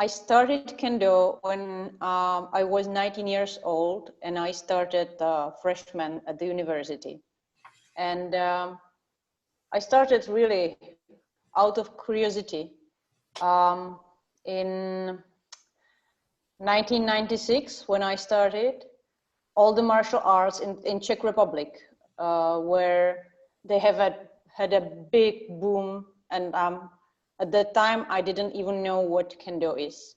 I started Kendo when I was 19 years old, and I started freshman at the university. And I started really out of curiosity. In 1996, when I started, all the martial arts in Czech Republic, where they have had a big boom, and at that time I didn't even know what Kendo is,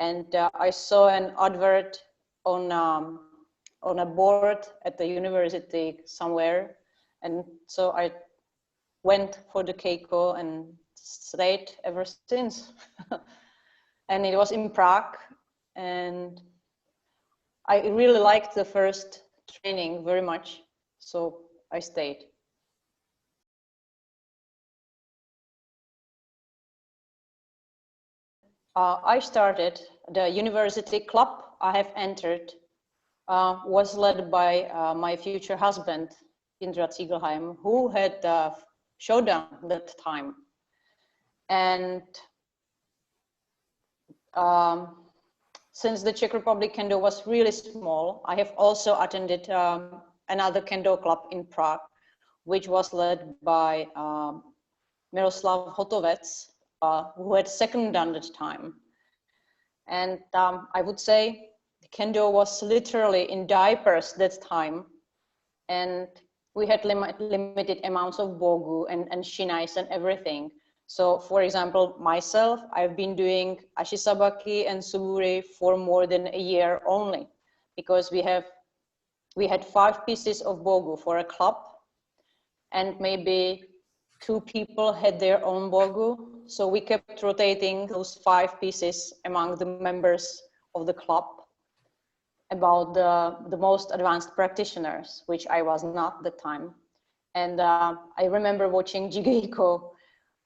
and I saw an advert on a board at the university somewhere, and so I went for the Keiko and stayed ever since. And it was in Prague, and I really liked the first training very much, so I stayed. I started the university club I have entered was led by my future husband, Jana Zeigelheimova, who had Shodan at that time. And since the Czech Republic Kendo was really small, I have also attended another Kendo club in Prague, which was led by Miroslav Hotovec, who had second done at the time. And I would say Kendo was literally in diapers that time. And we had limited amounts of bogu and shinais and everything. So for example, myself, I've been doing ashisabaki and suburi for more than a year only, because we had 5 pieces of bogu for a club, and maybe 2 people had their own bogu. So we kept rotating those 5 pieces among the members of the club about the most advanced practitioners, which I was not at the time. And I remember watching Jigeiko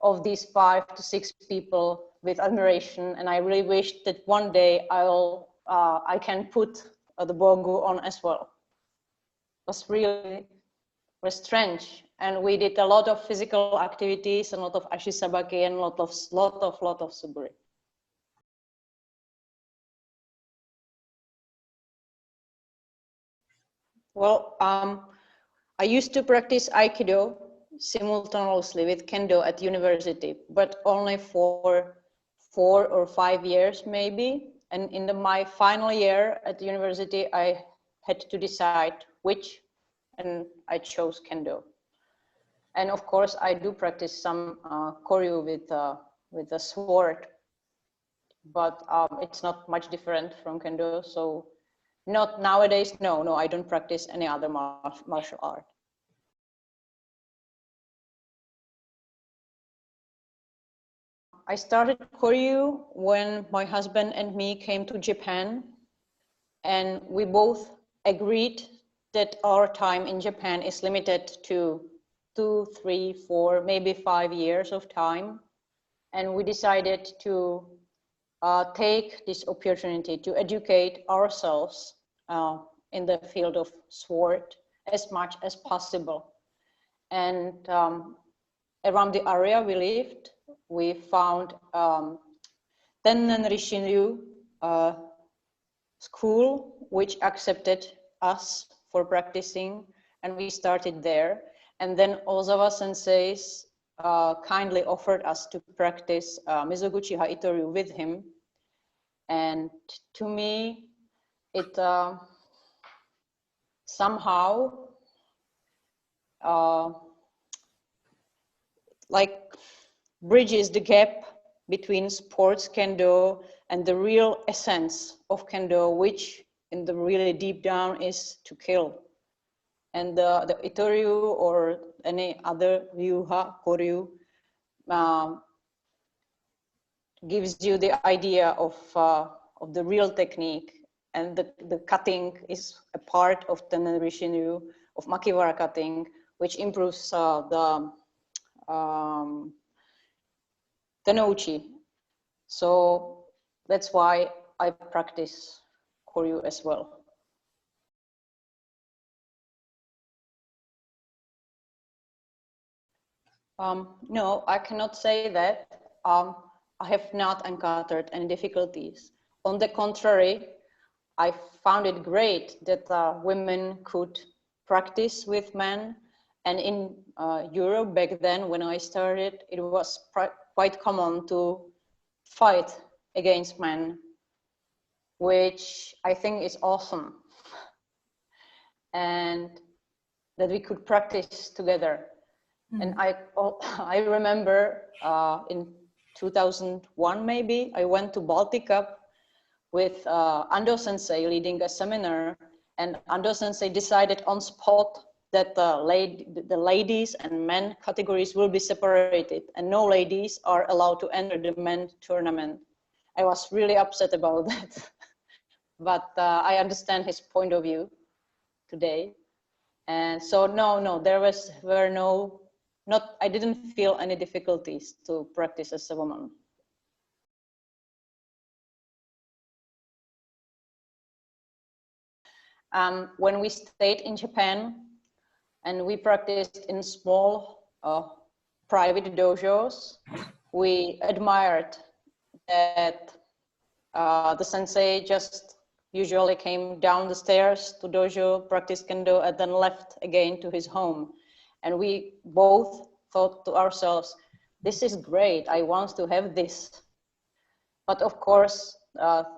of these 5 to 6 people with admiration, and I really wished that one day I can put the bogu on as well. It was strange, and we did a lot of physical activities, a lot of ashisabaki, and a lot of suburi. Well, I used to practice Aikido simultaneously with Kendo at university, but only for 4 or 5 years maybe. And in my final year at the university, I had to decide which, and I chose Kendo. And of course, I do practice some Koryu with a sword, but it's not much different from Kendo. So not nowadays, no, I don't practice any other martial art. I started Koryu when my husband and me came to Japan, and we both agreed that our time in Japan is limited to 2, 3, 4, maybe 5 years of time. And we decided to take this opportunity to educate ourselves in the field of sword as much as possible. And around the area we lived, we found Tennen Rishinryu school, which accepted us for practicing, and we started there. And then Ozawa senseis kindly offered us to practice Mizoguchi Haitoryu with him. And to me, it somehow like bridges the gap between sports Kendo and the real essence of Kendo, which in the really deep down is to kill. And the Itoryu or any other Ryuha, Koryu, gives you the idea of the real technique, and the cutting is a part of Tennen Rishinryu, of Makiwara cutting, which improves the Tenouchi. So that's why I practice Koryu as well. No, I cannot say that. I have not encountered any difficulties. On the contrary, I found it great that women could practice with men. And in Europe back then, when I started, it was quite common to fight against men, which I think is awesome. And that we could practice together. And I remember in 2001 maybe, I went to Baltic Cup with Ando Sensei leading a seminar, and Ando Sensei decided on spot that the ladies and men categories will be separated and no ladies are allowed to enter the men tournament. I was really upset about that, but I understand his point of view today. And so no, I didn't feel any difficulties to practice as a woman. When we stayed in Japan and we practiced in small private dojos, we admired that the sensei just usually came down the stairs to dojo, practiced kendo, and then left again to his home. And we both thought to ourselves, this is great, I want to have this. But of course,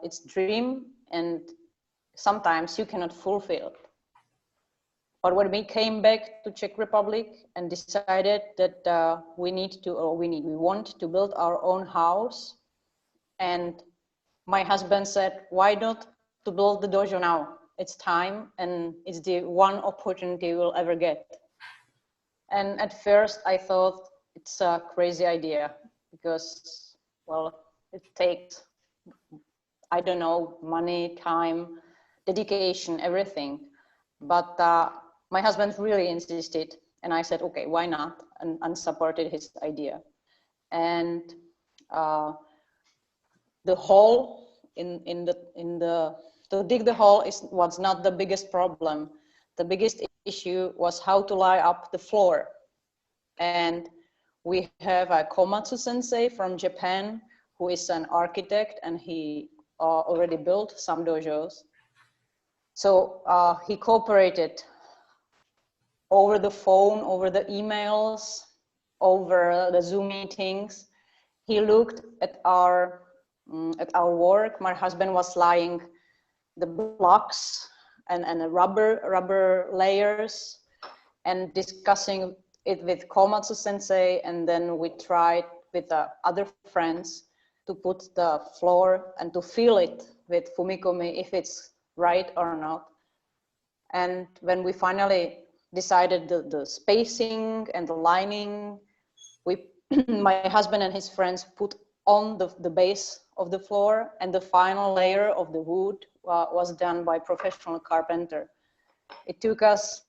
it's dream, and sometimes you cannot fulfill it. But when we came back to Czech Republic and decided that we want to build our own house, and my husband said, why not to build the dojo now? It's time, and it's the one opportunity we'll ever get. And at first I thought it's a crazy idea because, well, it takes, I don't know, money, time, dedication, everything. But my husband really insisted, and I said, okay, why not? And supported his idea. And the hole to dig the hole was not the biggest problem. The biggest issue was how to lie up the floor. And we have a Komatsu sensei from Japan, who is an architect, and he already built some dojos. So he cooperated over the phone, over the emails, over the Zoom meetings. He looked at our work. My husband was lying the blocks and the rubber layers and discussing it with Komatsu sensei, and then we tried with other friends to put the floor and to feel it with Fumikomi if it's right or not. And when we finally decided the spacing and the lining, my husband and his friends put on the base of the floor, and the final layer of the wood was done by professional carpenter. It took us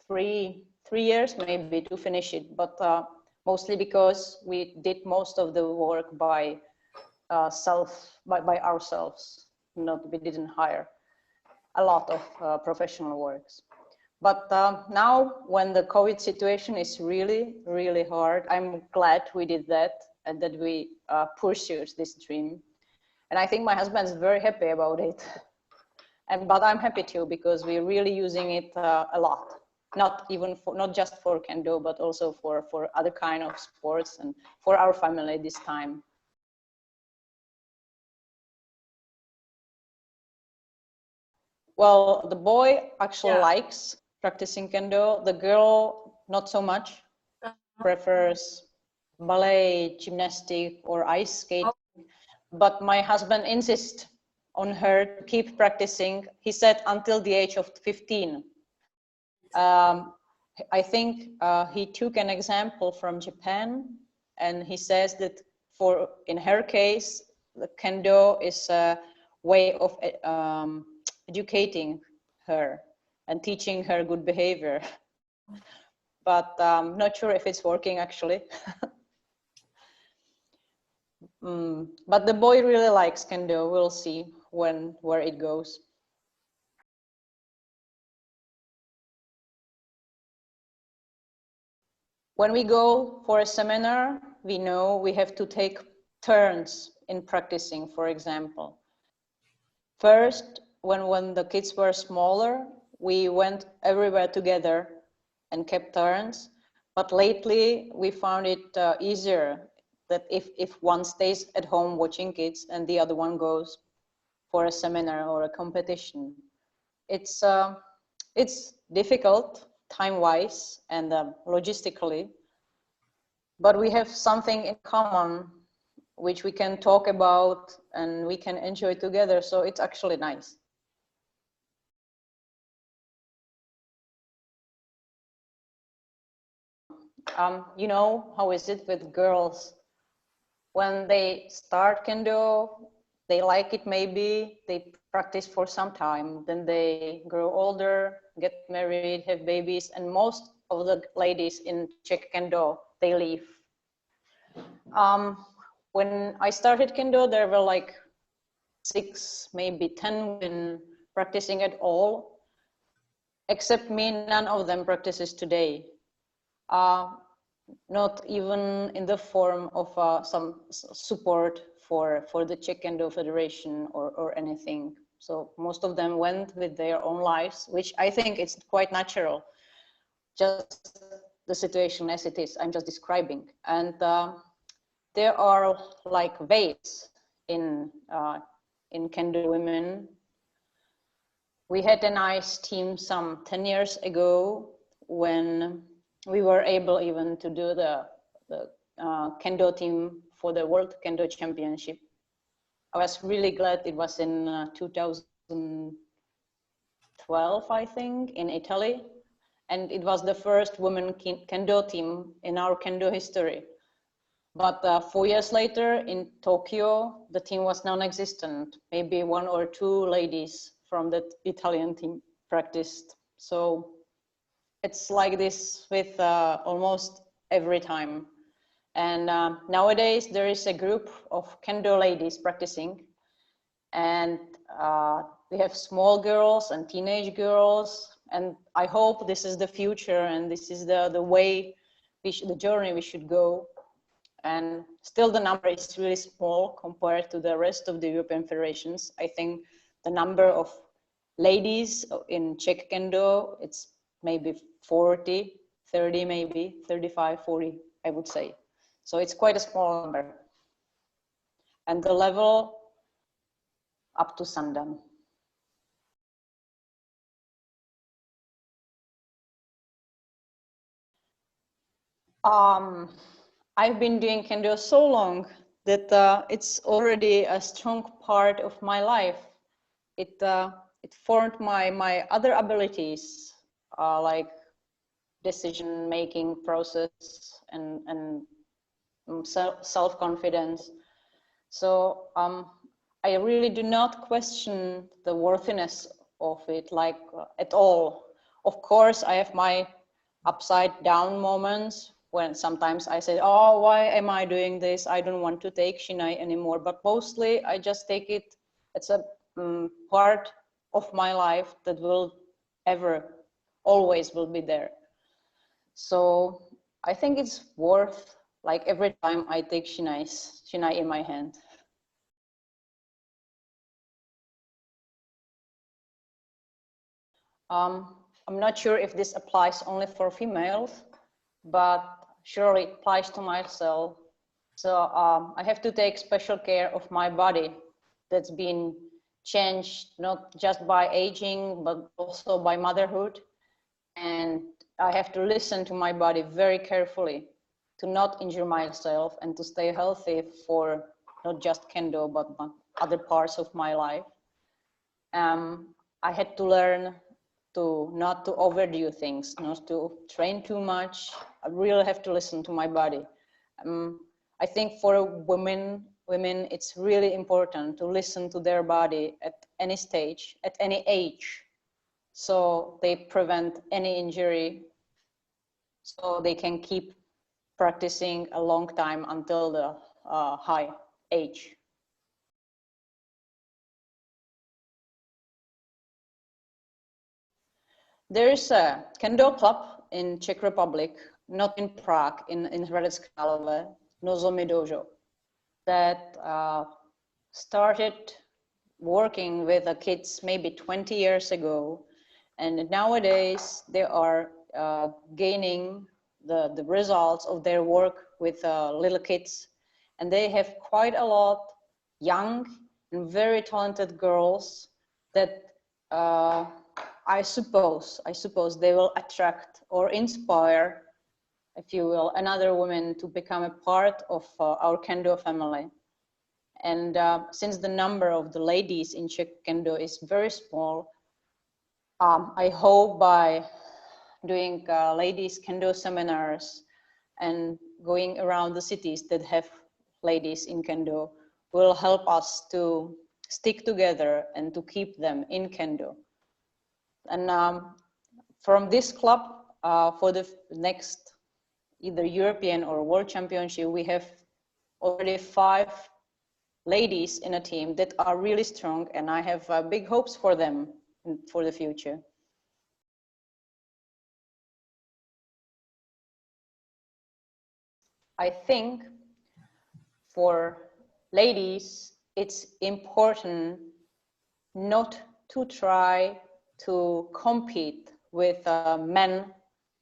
three years maybe to finish it, but mostly because we did most of the work by ourselves. We didn't hire a lot of professional works. But now when the COVID situation is really, really hard, I'm glad we did that and that we pursued this dream. And I think my husband is very happy about it. But I'm happy too, because we're really using it a lot. Not just for kendo, but also for other kind of sports and for our family this time. Well, the boy actually likes practicing kendo. The girl, not so much, prefers ballet, gymnastic, or ice skating. But my husband insists on her to keep practicing. He said until the age of 15. I think he took an example from Japan, and he says that in her case, the kendo is a way of educating her and teaching her good behavior. But I'm not sure if it's working actually. But the boy really likes kendo. We'll see where it goes. When we go for a seminar, we know we have to take turns in practicing, for example. First, when the kids were smaller, we went everywhere together and kept turns. But lately, we found it easier that if one stays at home watching kids and the other one goes for a seminar or a competition. It's difficult time-wise and logistically, but we have something in common which we can talk about and we can enjoy together, so it's actually nice. You know, how is it with girls? When they start Kendo, they like it maybe, they practice for some time, then they grow older, get married, have babies, and most of the ladies in Czech Kendo, they leave. When I started Kendo, there were like 6, maybe 10 women practicing at all. Except me, none of them practices today. Not even in the form of some support for the Czech Kendo Federation or anything. So most of them went with their own lives, which I think it's quite natural. Just the situation as it is, I'm just describing. And there are like waves in Kendo women. We had a nice team some 10 years ago when we were able even to do the Kendo team for the World Kendo Championship. I was really glad it was in 2012, I think, in Italy. And it was the first women Kendo team in our Kendo history. But 4 years later in Tokyo, the team was non-existent. Maybe 1 or 2 ladies from that Italian team practiced. So it's like this with almost every time. And nowadays there is a group of Kendo ladies practicing. And we have small girls and teenage girls. And I hope this is the future and this is the way, the journey we should go. And still the number is really small compared to the rest of the European federations. I think the number of ladies in Czech Kendo, it's maybe 40, 30 maybe, 35, 40, I would say. So it's quite a small number. And the level up to Sandan. I've been doing Kendo so long that it's already a strong part of my life. It formed my other abilities, like decision-making process and self-confidence. So I really do not question the worthiness of it, like at all. Of course, I have my upside down moments when sometimes I say, oh, why am I doing this? I don't want to take Shinai anymore. But mostly I just take it, it's a part of my life that will always will be there. So I think it's worth, like every time I take Shinai in my hand. I'm not sure if this applies only for females, but surely it applies to myself. So I have to take special care of my body that's been changed not just by aging, but also by motherhood. And I have to listen to my body very carefully to not injure myself and to stay healthy for not just Kendo, but other parts of my life. I had to learn to not to overdo things, not to train too much. I really have to listen to my body. I think for women, it's really important to listen to their body at any stage, at any age, so they prevent any injury, so they can keep practicing a long time until the high age. There is a Kendo club in Czech Republic, not in Prague, in Hradec Králové, Nozomi Dojo. that started working with the kids maybe 20 years ago, and nowadays they are gaining the results of their work with little kids, and they have quite a lot young and very talented girls that I suppose they will attract or inspire, if you will, another woman to become a part of our Kendo family. And since the number of the ladies in Czech Kendo is very small, I hope by doing ladies Kendo seminars and going around the cities that have ladies in Kendo will help us to stick together and to keep them in Kendo. And from this club, for the next either European or World Championship, we have already 5 ladies in a team that are really strong, and I have big hopes for them for the future. I think for ladies, it's important not to try to compete with men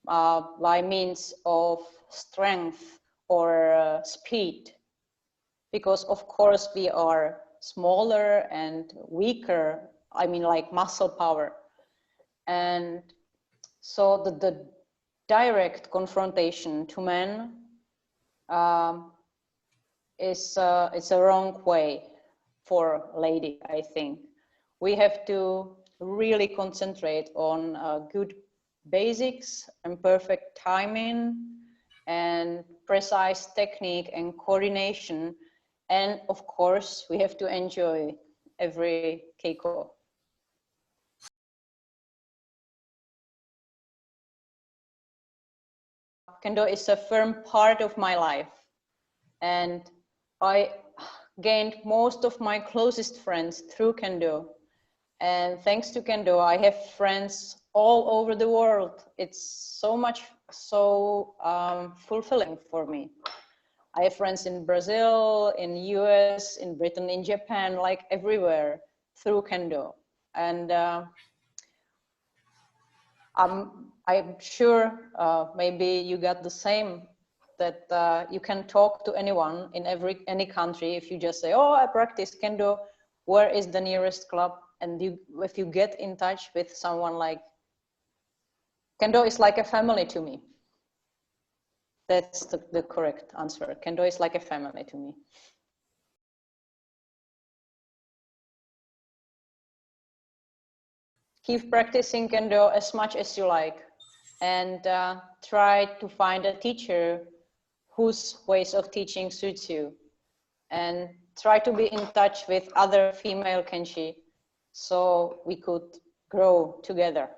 by means of strength or speed, because of course we are smaller and weaker, I mean like muscle power. And so the direct confrontation to men it's a wrong way for a lady, I think. We have to really concentrate on good basics and perfect timing and precise technique and coordination. And of course, we have to enjoy every keiko. Kendo is a firm part of my life, and I gained most of my closest friends through Kendo. And thanks to Kendo, I have friends all over the world. It's so fulfilling for me. I have friends in Brazil, in US, in Britain, in Japan, like everywhere through Kendo. And I'm sure maybe you got the same, that you can talk to anyone in any country. If you just say, oh, I practice Kendo, where is the nearest club? And if you get in touch with someone, like, Kendo is like a family to me. That's the correct answer. Kendo is like a family to me. Keep practicing Kendo as much as you like, and try to find a teacher whose ways of teaching suits you, and try to be in touch with other female kenshi so we could grow together.